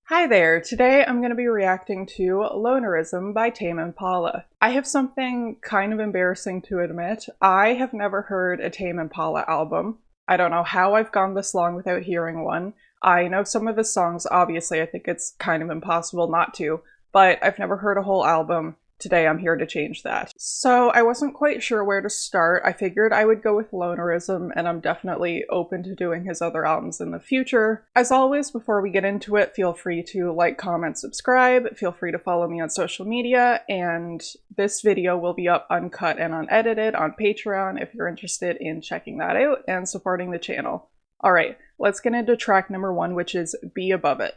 Hi there! Today I'm going to be reacting to Lonerism by Tame Impala. I have something kind of embarrassing to admit. I have never heard a Tame Impala album. I don't know how I've gone this long without hearing one. I know some of his songs, obviously. I think it's kind of impossible not to, but I've never heard a whole album. Today I'm here to change that. So I wasn't quite sure where to start. I figured I would go with Lonerism, and I'm definitely open to doing his other albums in the future. As always, before we get into it, feel free to like, comment, subscribe. Feel free to follow me on social media, and this video will be up uncut and unedited on Patreon if you're interested in checking that out and supporting the channel. Alright, let's get into track number 1, which is Be Above It.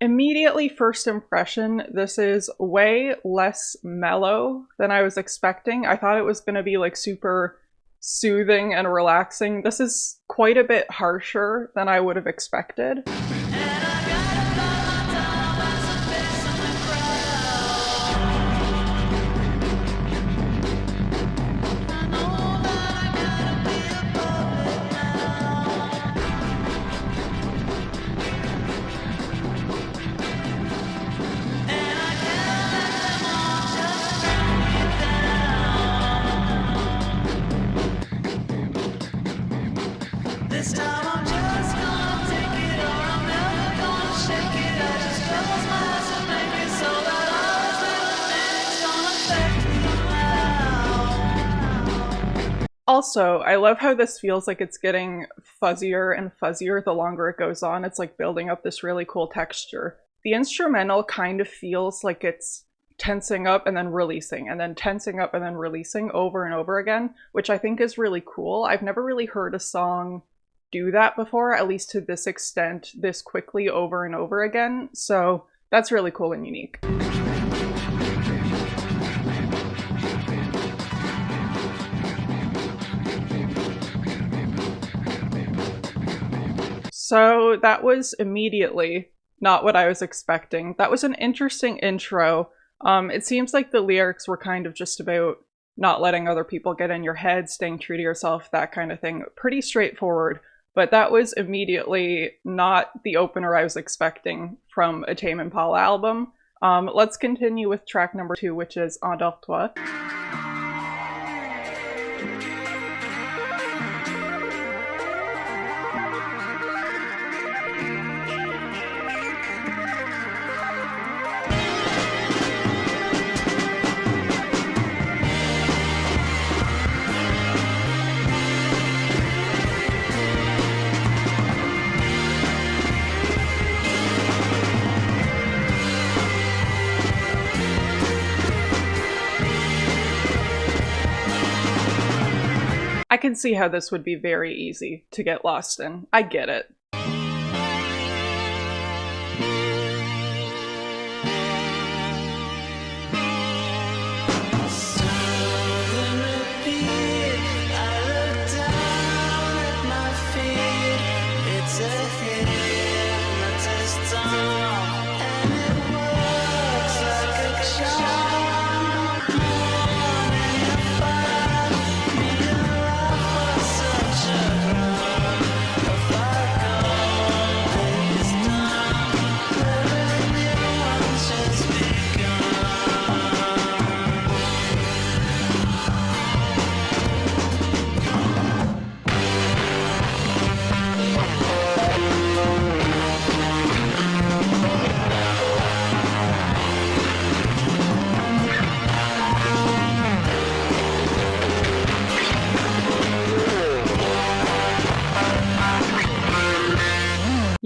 Immediately, first impression, this is way less mellow than I was expecting. I thought it was going to be like super soothing and relaxing. This is quite a bit harsher than I would have expected. Also, I love how this feels like it's getting fuzzier and fuzzier the longer it goes on. It's like building up this really cool texture. The instrumental kind of feels like it's tensing up and then releasing, and then tensing up and then releasing over and over again, which I think is really cool. I've never really heard a song do that before, at least to this extent, this quickly over and over again. So that's really cool and unique. So that was immediately not what I was expecting. That was an interesting intro. It seems like the lyrics were kind of just about not letting other people get in your head, staying true to yourself, that kind of thing. Pretty straightforward, but that was immediately not the opener I was expecting from a Tame Impala album. Let's continue with track number 2, which is Endors Toi. I can see how this would be very easy to get lost in. I get it.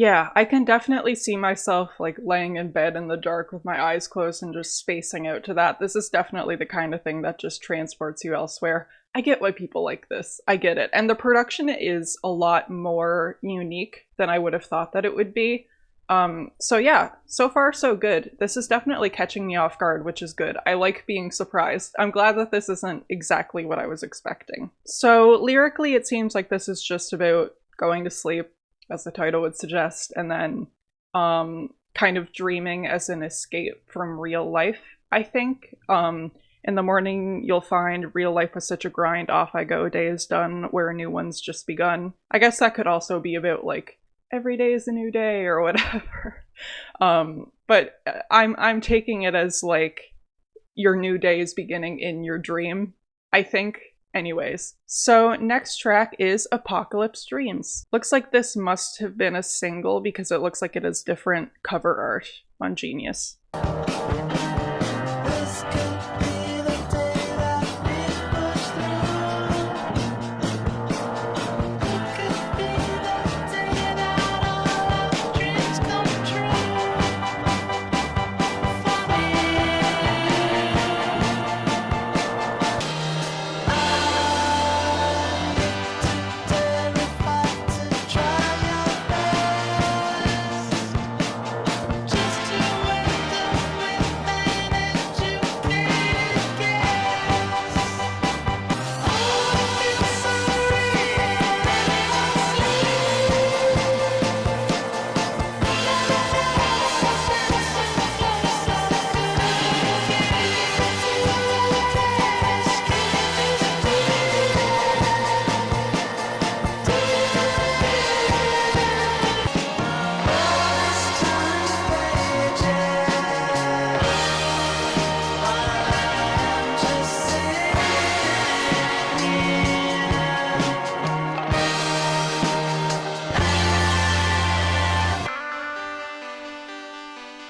Yeah, I can definitely see myself like laying in bed in the dark with my eyes closed and just spacing out to that. This is definitely the kind of thing that just transports you elsewhere. I get why people like this. I get it. And the production is a lot more unique than I would have thought that it would be. So yeah, so far so good. This is definitely catching me off guard, which is good. I like being surprised. I'm glad that this isn't exactly what I was expecting. So lyrically, it seems like this is just about going to sleep, as the title would suggest, and then kind of dreaming as an escape from real life, I think. In the morning, you'll find real life was such a grind, off I go, day is done, where a new one's just begun. I guess that could also be about like every day is a new day or whatever. But I'm taking it as like your new day is beginning in your dream, I think. Anyways, so next track is Apocalypse Dreams. Looks like this must have been a single because it looks like it has different cover art on Genius.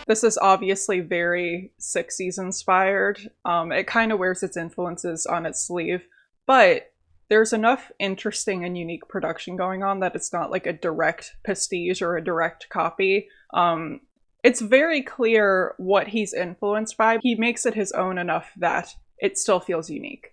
This is obviously very 60s inspired. It kind of wears its influences on its sleeve, but there's enough interesting and unique production going on that it's not like a direct pastiche or a direct copy. It's very clear what he's influenced by. He makes it his own enough that it still feels unique.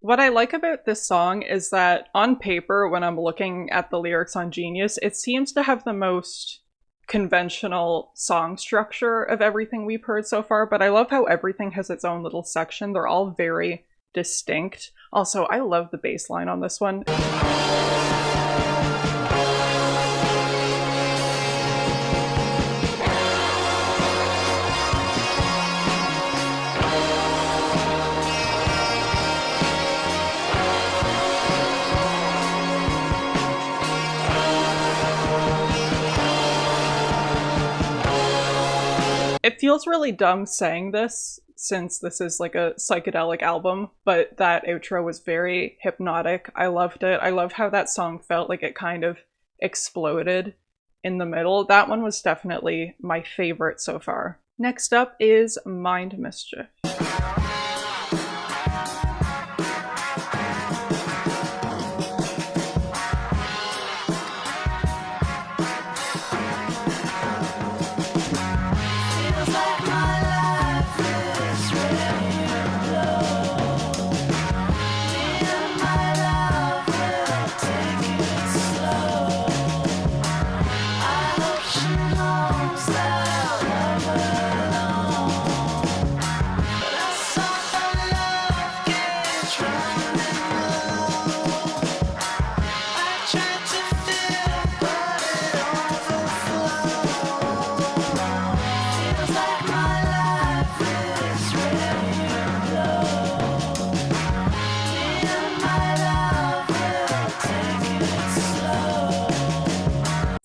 What I like about this song is that on paper, when I'm looking at the lyrics on Genius, it seems to have the most conventional song structure of everything we've heard so far, but I love how everything has its own little section. They're all very distinct. Also, I love the bass line on this one. It feels really dumb saying this, since this is like a psychedelic album, but that outro was very hypnotic. I loved it. I loved how that song felt like it kind of exploded in the middle. That one was definitely my favorite so far. Next up is Mind Mischief.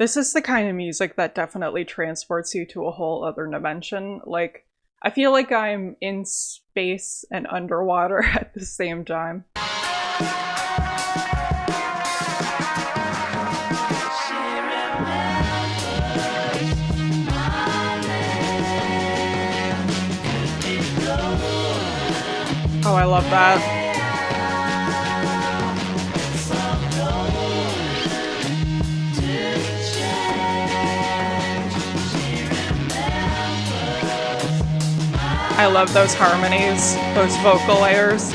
This is the kind of music that definitely transports you to a whole other dimension. Like, I feel like I'm in space and underwater at the same time. Oh, I love that. I love those harmonies, those vocal layers.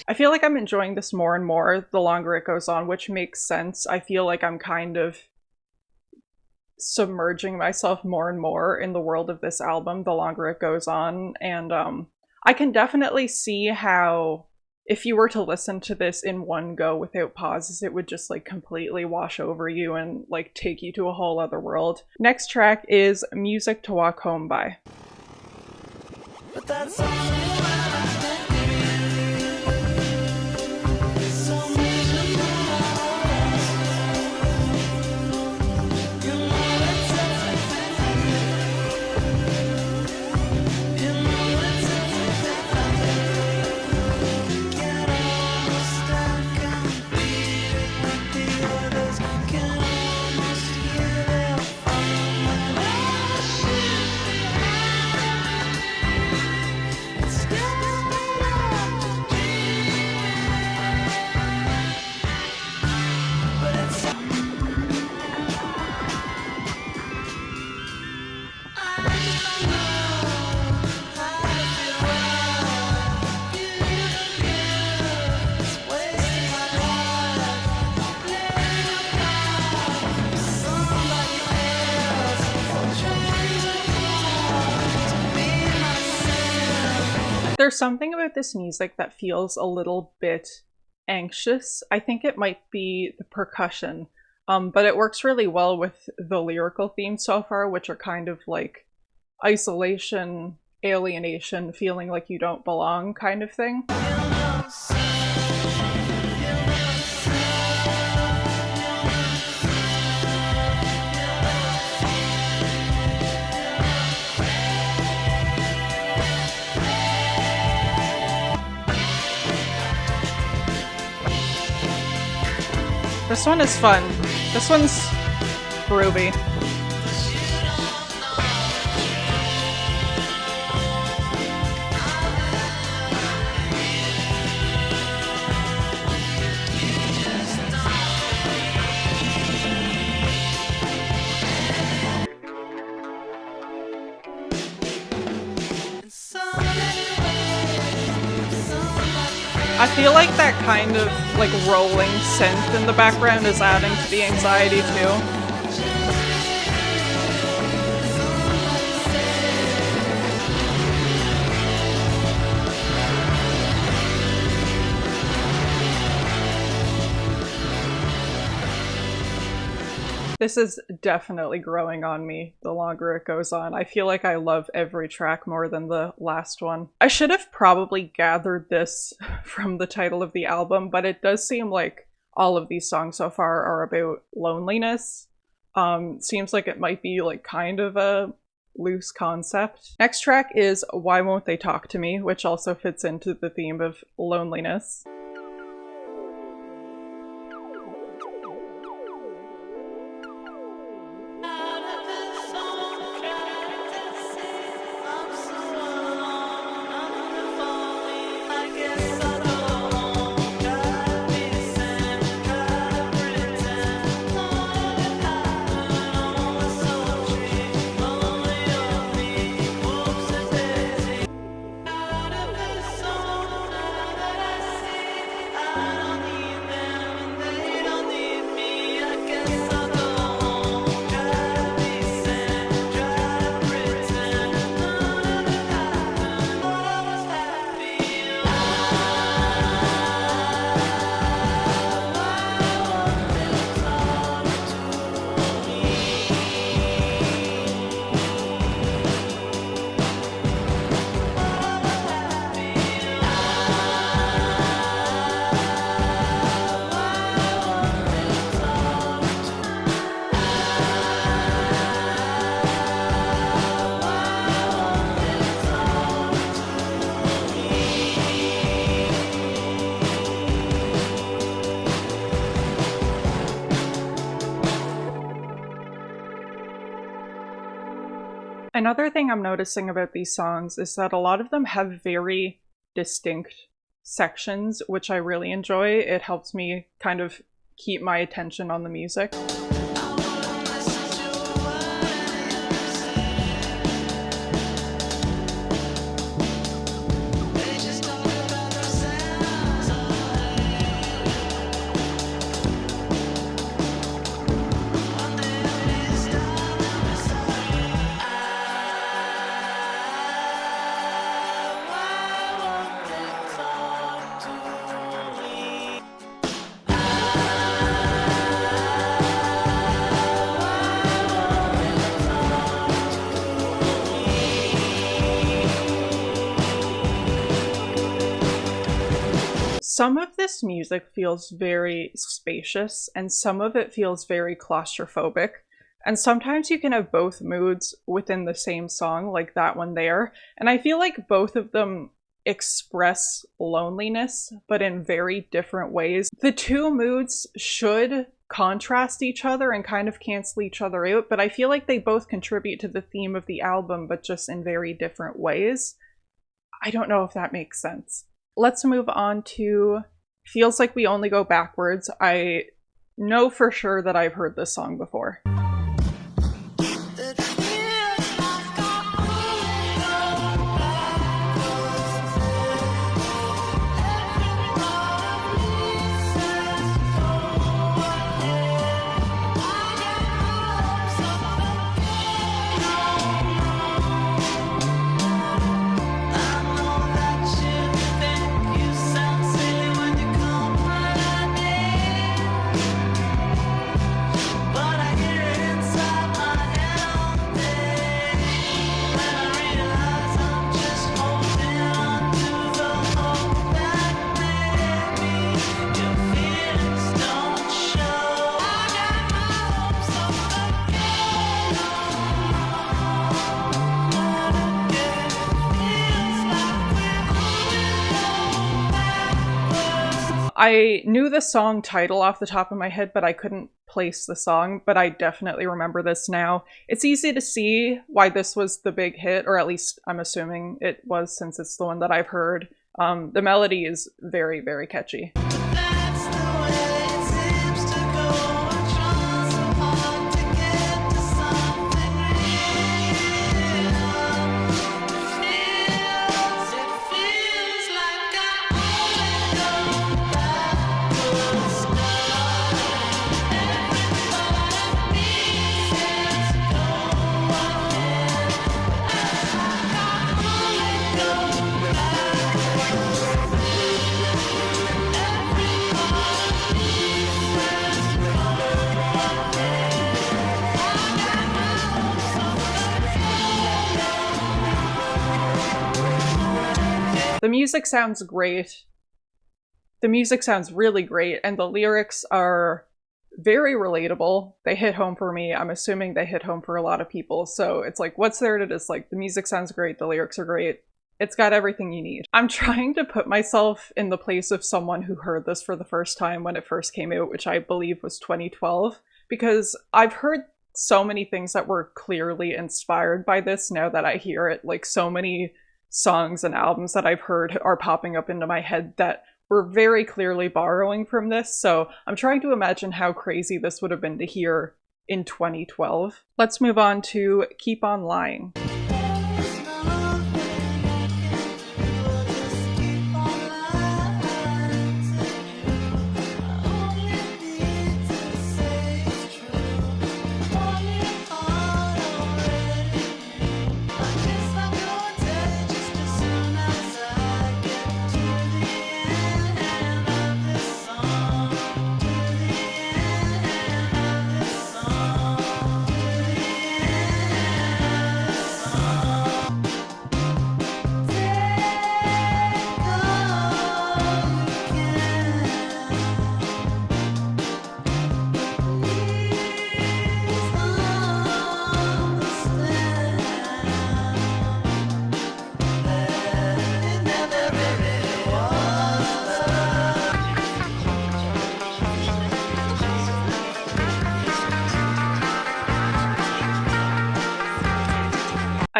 I feel like I'm enjoying this more and more the longer it goes on, which makes sense. I feel like I'm kind of submerging myself more and more in the world of this album the longer it goes on, and I can definitely see how if you were to listen to this in one go without pauses, it would just like completely wash over you and like take you to a whole other world. Next track is Music to Walk Home By. But that's there's something about this music that feels a little bit anxious. I think it might be the percussion, but it works really well with the lyrical themes so far, which are kind of like isolation, alienation, feeling like you don't belong kind of thing. This one is fun. This one's groovy. I feel like that kind of like rolling synth in the background is adding to the anxiety too. This is definitely growing on me the longer it goes on. I feel like I love every track more than the last one. I should have probably gathered this from the title of the album, but it does seem like all of these songs so far are about loneliness. Seems like it might be like kind of a loose concept. Next track is Why Won't They Talk to Me, which also fits into the theme of loneliness. Another thing I'm noticing about these songs is that a lot of them have very distinct sections, which I really enjoy. It helps me kind of keep my attention on the music. Some of this music feels very spacious, and some of it feels very claustrophobic. And sometimes you can have both moods within the same song, like that one there. And I feel like both of them express loneliness, but in very different ways. The two moods should contrast each other and kind of cancel each other out, but I feel like they both contribute to the theme of the album, but just in very different ways. I don't know if that makes sense. Let's move on to Feels Like We Only Go Backwards. I know for sure that I've heard this song before. I knew the song title off the top of my head, but I couldn't place the song, but I definitely remember this now. It's easy to see why this was the big hit, or at least I'm assuming it was since it's the one that I've heard. The melody is very, very catchy. The music sounds great. The music sounds really great, and the lyrics are very relatable. They hit home for me. I'm assuming they hit home for a lot of people. So it's like, what's there to dislike? The music sounds great. The lyrics are great. It's got everything you need. I'm trying to put myself in the place of someone who heard this for the first time when it first came out, which I believe was 2012, because I've heard so many things that were clearly inspired by this now that I hear it. Like, so many songs and albums that I've heard are popping up into my head that were very clearly borrowing from this. So I'm trying to imagine how crazy this would have been to hear in 2012. Let's move on to Keep On Lying.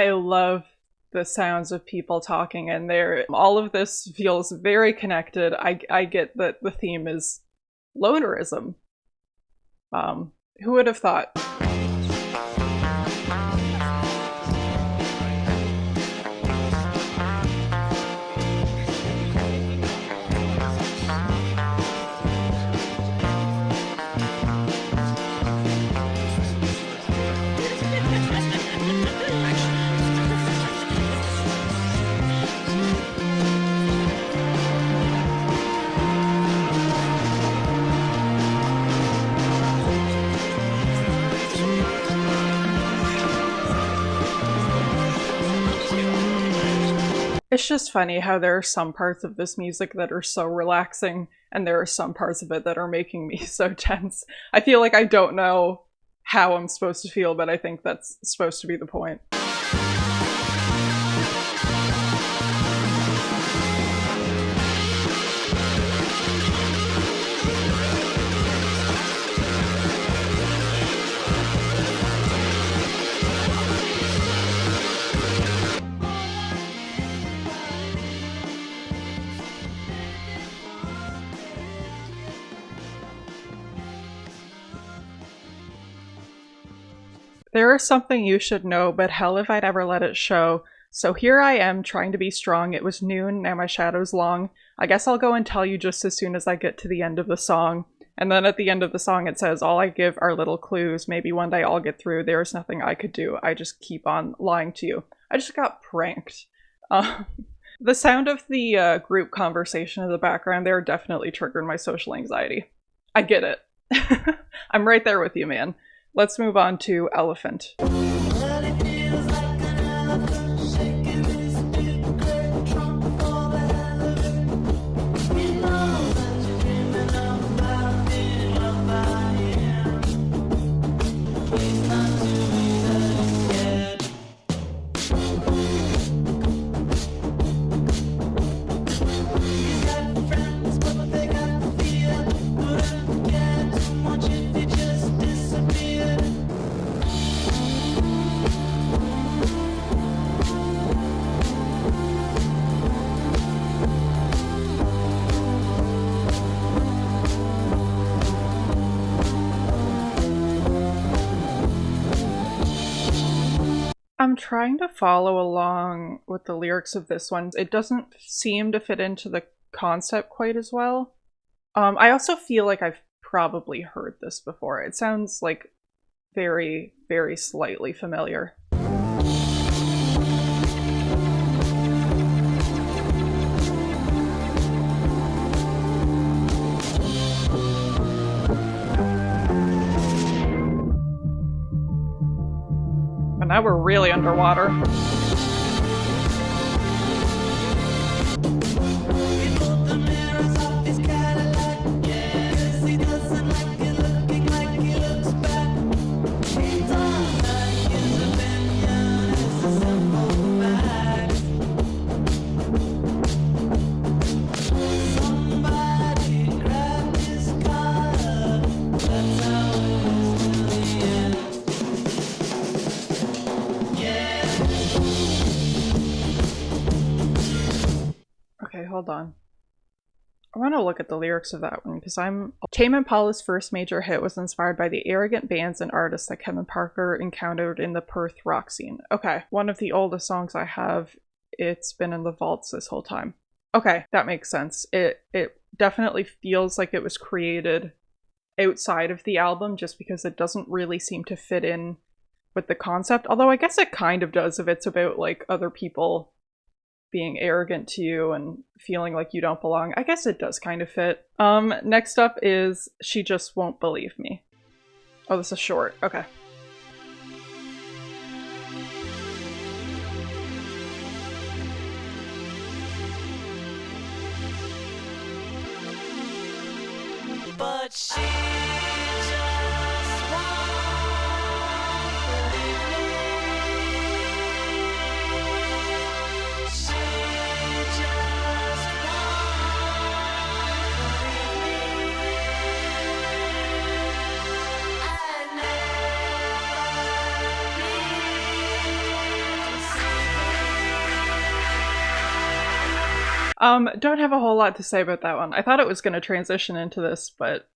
I love the sounds of people talking in there. All of this feels very connected. I get that the theme is lonerism. Who would have thought? It's just funny how there are some parts of this music that are so relaxing, and there are some parts of it that are making me so tense. I feel like I don't know how I'm supposed to feel, but I think that's supposed to be the point. There is something you should know, but hell if I'd ever let it show. So here I am, trying to be strong. It was noon, now my shadow's long. I guess I'll go and tell you just as soon as I get to the end of the song. And then at the end of the song it says, all I give are little clues. Maybe one day I'll get through. There's nothing I could do. I just keep on lying to you. I just got pranked. The sound of the group conversation in the background there definitely triggered my social anxiety. I get it. I'm right there with you, man. Let's move on to Elephant. I'm trying to follow along with the lyrics of this one. It doesn't seem to fit into the concept quite as well. I also feel like I've probably heard this before. It sounds like very, very slightly familiar. And now we're really underwater. Okay, hold on. I want to look at the lyrics of that one because Tame Impala's first major hit was inspired by the arrogant bands and artists that Kevin Parker encountered in the Perth rock scene. Okay, one of the oldest songs I have. It's been in the vaults this whole time. Okay, that makes sense. It definitely feels like it was created outside of the album just because it doesn't really seem to fit in with the concept. Although I guess it kind of does if it's about like other people being arrogant to you and feeling like you don't belong. I guess it does kind of fit. Next up is She Just Won't Believe Me. Oh, this is short. Okay. But she just won't believe me. She just won't believe me. I never mean to Don't have a whole lot to say about that one. I thought it was going to transition into this, but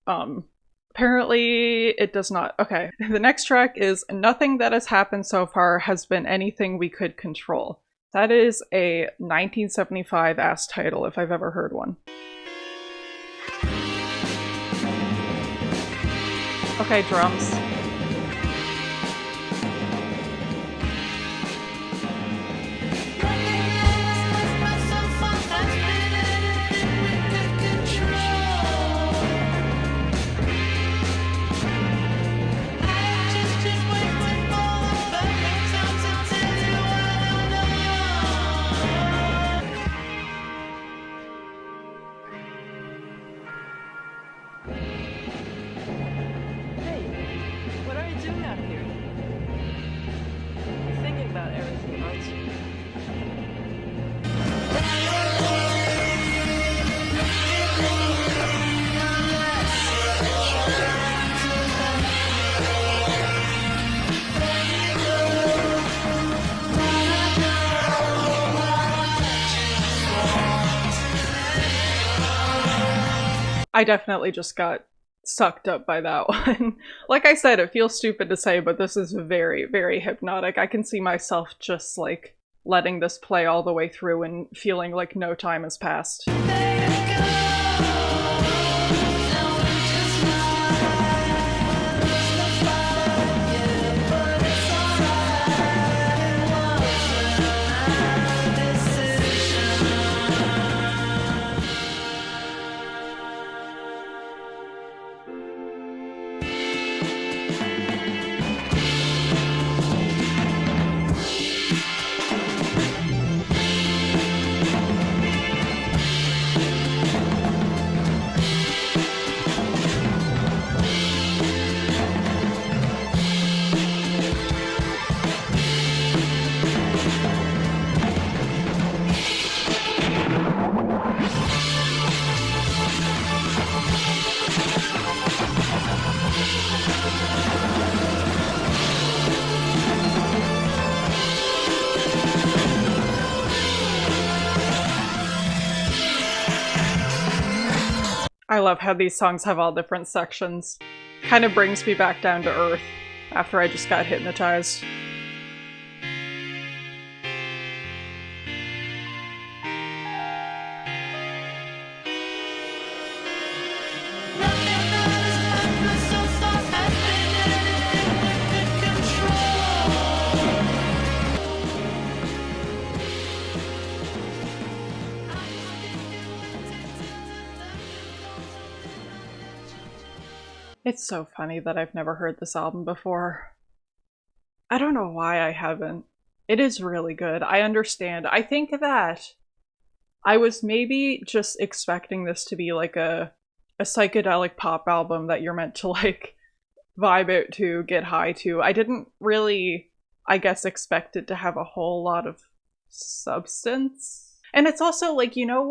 apparently it does not. Okay, the next track is Nothing That Has Happened So Far Has Been Anything We Could Control. That is a 1975 ass title if I've ever heard one. Okay, drums. I definitely just got sucked up by that one. Like I said, it feels stupid to say, but this is very, very hypnotic. I can see myself just like letting this play all the way through and feeling like no time has passed. I love how these songs have all different sections. Kind of brings me back down to earth after I just got hypnotized. It's so funny that I've never heard this album before. I don't know why I haven't. It is really good. I understand. I think that I was maybe just expecting this to be like a psychedelic pop album that you're meant to like vibe out to, get high to. I didn't really, I guess, expect it to have a whole lot of substance. And it's also like, you know,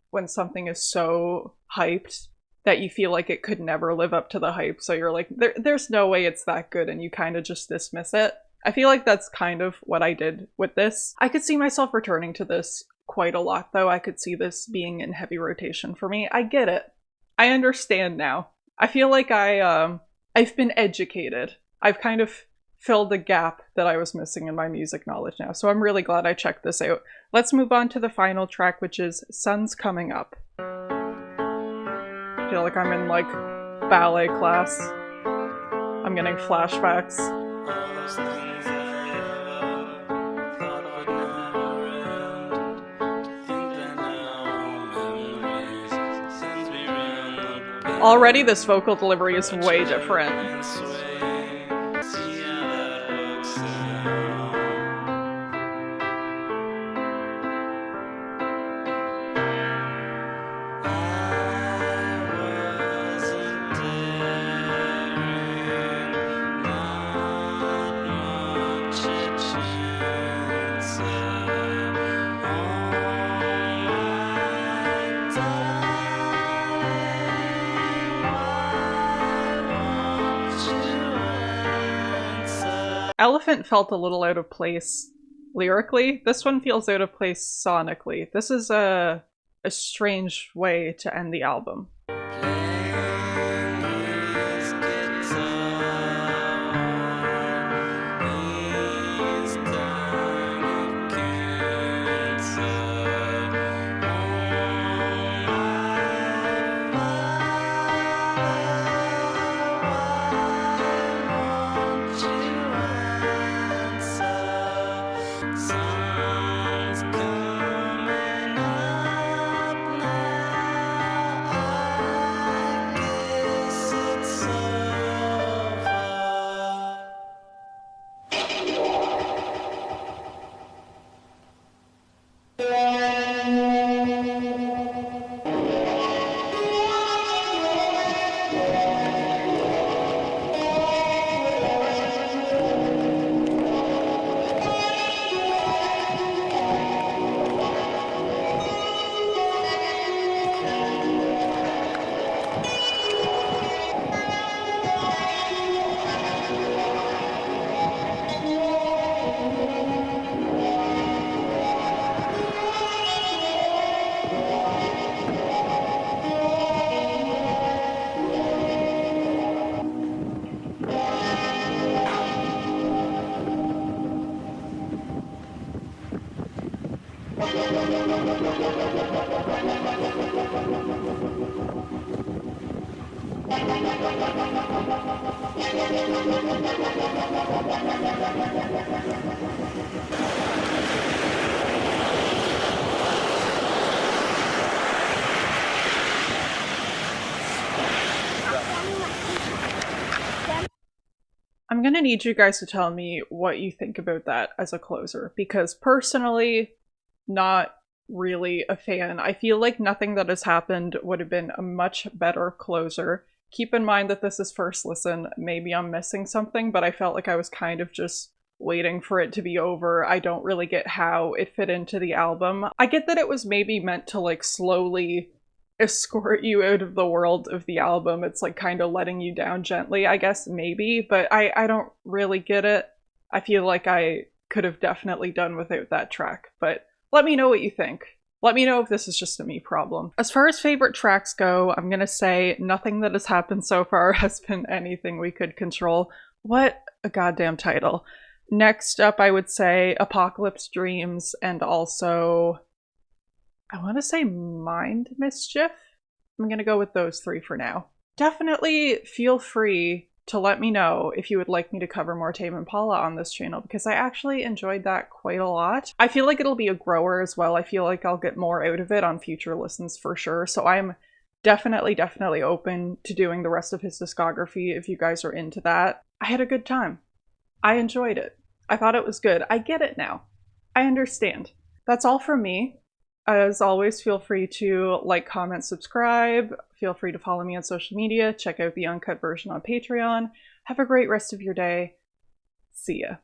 when something is so hyped that you feel like it could never live up to the hype, so you're like, there's no way it's that good, and you kind of just dismiss it. I feel like that's kind of what I did with this. I could see myself returning to this quite a lot, though. I could see this being in heavy rotation for me. I get it. I understand now. I feel like I've been educated. I've kind of filled the gap that I was missing in my music knowledge now, so I'm really glad I checked this out. Let's move on to the final track, which is Sun's Coming Up. I feel like I'm in like ballet class. I'm getting flashbacks. Already this vocal delivery is way different. Elephant felt a little out of place lyrically. This one feels out of place sonically. This is a a strange way to end the album. I'm gonna need you guys to tell me what you think about that as a closer, because personally, not really a fan. I feel like nothing that has happened would have been a much better closer. Keep in mind that this is first listen, maybe I'm missing something, but I felt like I was kind of just waiting for it to be over. I don't really get how it fit into the album. I get that it was maybe meant to like slowly escort you out of the world of the album. It's like kind of letting you down gently, I guess, maybe, but I don't really get it. I feel like I could have definitely done without that track, but let me know what you think. Let me know if this is just a me problem. As far as favorite tracks go, I'm gonna say nothing that has happened so far has been anything we could control. What a goddamn title. Next up, I would say Apocalypse Dreams, and also I want to say Mind Mischief. I'm going to go with those three for now. Definitely feel free to let me know if you would like me to cover more Tame Impala on this channel, because I actually enjoyed that quite a lot. I feel like it'll be a grower as well. I feel like I'll get more out of it on future listens for sure. So I'm definitely open to doing the rest of his discography if you guys are into that. I had a good time. I enjoyed it. I thought it was good. I get it now. I understand. That's all from me. As always, feel free to like, comment, subscribe. Feel free to follow me on social media. Check out the uncut version on Patreon. Have a great rest of your day. See ya.